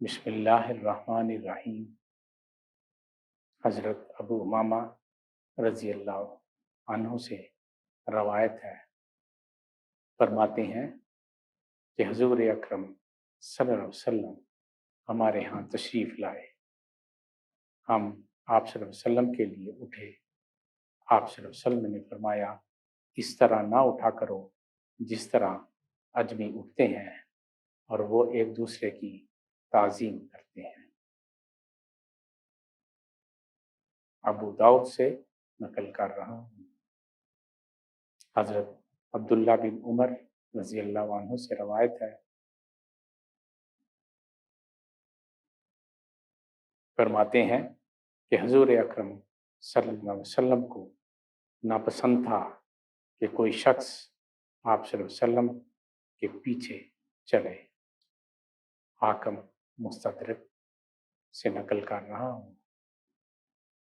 بسم اللہ الرحمن الرحیم۔ حضرت ابو امامہ رضی اللہ عنہ سے روایت ہے، فرماتے ہیں کہ حضور اکرم صلی اللہ علیہ وسلم ہمارے ہاں تشریف لائے۔ ہم آپ صلی اللہ علیہ وسلم کے لیے اٹھے۔ آپ صلی اللہ علیہ وسلم نے فرمایا، اس طرح نہ اٹھا کرو جس طرح اجمی اٹھتے ہیں اور وہ ایک دوسرے کی تعظیم کرتے ہیں۔ ابو داؤد سے نقل کر رہا ہوں۔ حضرت عبداللہ بن عمر رضی اللہ عنہ سے روایت ہے، فرماتے ہیں کہ حضور اکرم صلی اللہ علیہ وسلم کو ناپسند تھا کہ کوئی شخص آپ صلی اللہ علیہ وسلم کے پیچھے چلے۔ حاکم مستدرک سے نقل کر رہا ہوں۔